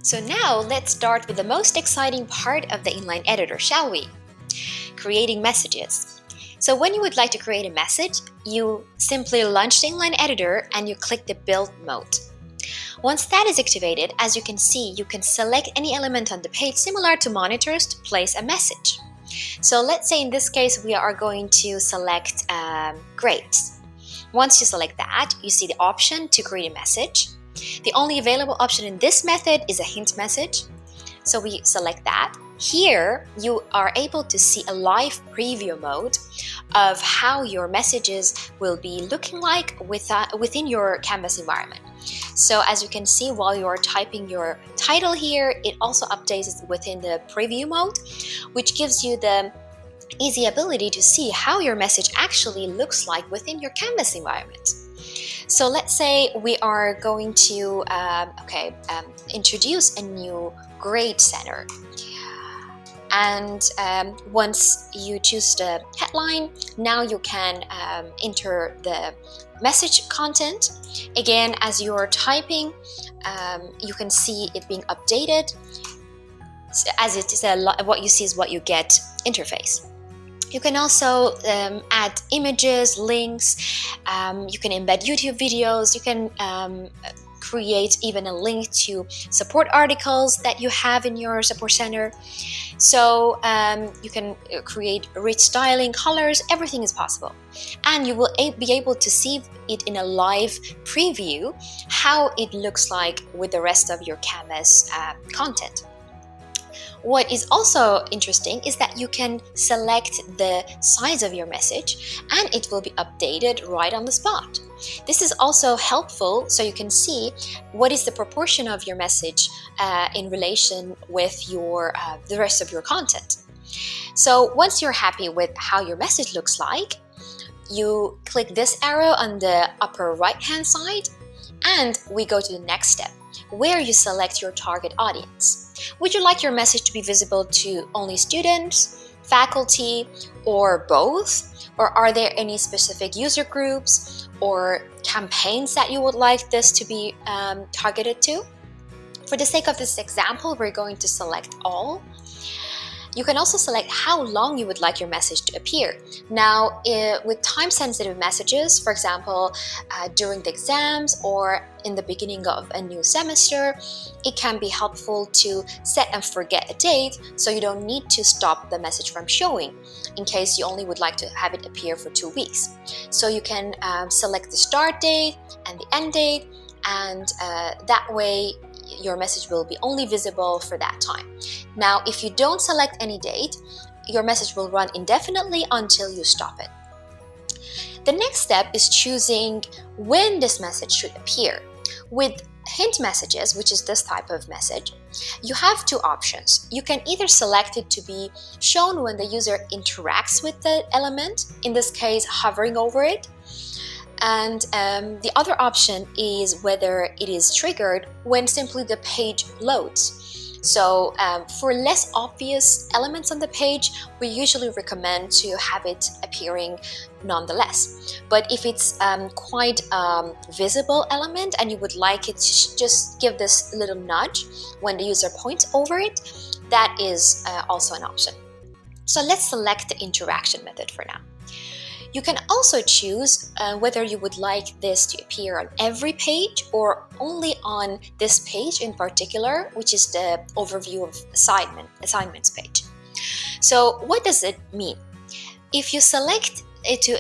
So now let's start with the most exciting part of the inline editor, shall we? Creating messages. So when you would like to create a message, you simply launch the inline editor and you click the build mode. Once that is activated, as you can see, you can select any element on the page similar to monitors to place a message. So let's say in this case we are going to select grades. Once you select that, you see the option to create a message. The only available option in this method is a hint message. So we select that. Here you are able to see a live preview mode of how your messages will be looking like within your Canvas environment. So as you can see, while you're typing your title here, it also updates within the preview mode, which gives you the easy ability to see how your message actually looks like within your Canvas environment. So let's say we are going to introduce a new grade center. And once you choose the headline, now you can enter the message content. Again, as you're typing, you can see it being updated. As it is what you see is what you get interface. You can also add images, links, you can embed YouTube videos, you can create even a link to support articles that you have in your support center. So you can create rich styling, colors, everything is possible. And you will be able to see it in a live preview, how it looks like with the rest of your Canvas content. What is also interesting is that you can select the size of your message and it will be updated right on the spot. This is also helpful so you can see what is the proportion of your message in relation with your the rest of your content. So once you're happy with how your message looks like, you click this arrow on the upper right hand side and we go to the next step, where you select your target audience. Would you like your message to be visible to only students, faculty, or both? Or are there any specific user groups or campaigns that you would like this to be targeted to? For the sake of this example, we're going to select all. You can also select how long you would like your message to appear. Now, with time-sensitive messages, for example, during the exams or in the beginning of a new semester, it can be helpful to set and forget a date so you don't need to stop the message from showing in case you only would like to have it appear for 2 weeks. So you can select the start date and the end date, and that way your message will be only visible for that time. Now, if you don't select any date, your message will run indefinitely until you stop it. The next step is choosing when this message should appear. With hint messages, which is this type of message, you have two options. You can either select it to be shown when the user interacts with the element, in this case hovering over it, and the other option is whether it is triggered when simply the page loads. So for less obvious elements on the page, we usually recommend to have it appearing nonetheless. But if it's quite visible element and you would like it to just give this little nudge when the user points over it, that is also an option. So let's select the interaction method for now. You can also choose whether you would like this to appear on every page or only on this page in particular, which is the overview of assignments page. So what does it mean? If you select it to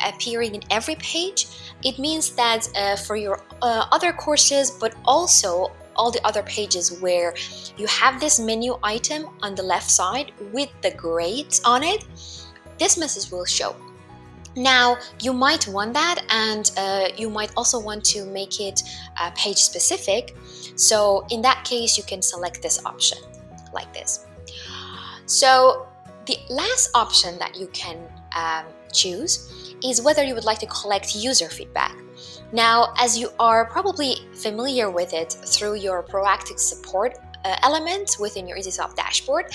appearing in every page, it means that for your other courses, but also all the other pages where you have this menu item on the left side with the grades on it, this message will show. Now, you might want that, and you might also want to make it page specific. So in that case, you can select this option like this. So the last option that you can choose is whether you would like to collect user feedback. Now, as you are probably familiar with it through your proactive support element within your EesySoft dashboard,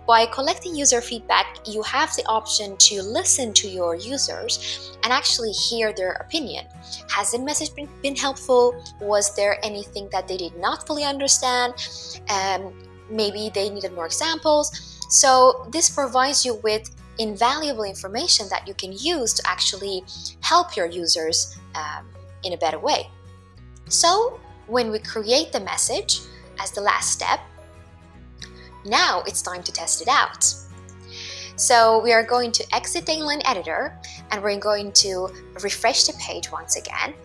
by collecting user feedback, you have the option to listen to your users and actually hear their opinion. Has the message been helpful? Was there anything that they did not fully understand? Maybe they needed more examples. So this provides you with invaluable information that you can use to actually help your users in a better way. So when we create the message as the last step, now it's time to test it out. So we are going to exit the inline editor and we're going to refresh the page once again.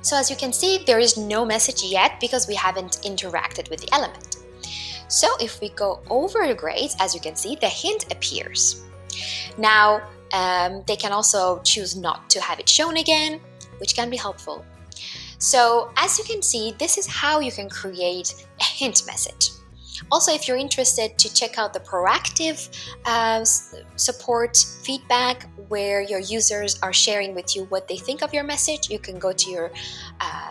So as you can see, there is no message yet because we haven't interacted with the element. So if we go over the grades, as you can see, the hint appears. Now, they can also choose not to have it shown again, which can be helpful. So as you can see, this is how you can create a hint message. Also, if you're interested to check out the proactive support feedback where your users are sharing with you what they think of your message, you can go to your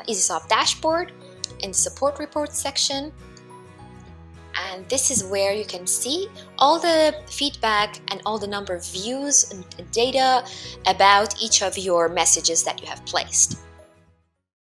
EesySoft dashboard in the support reports section. And this is where you can see all the feedback and all the number of views and data about each of your messages that you have placed.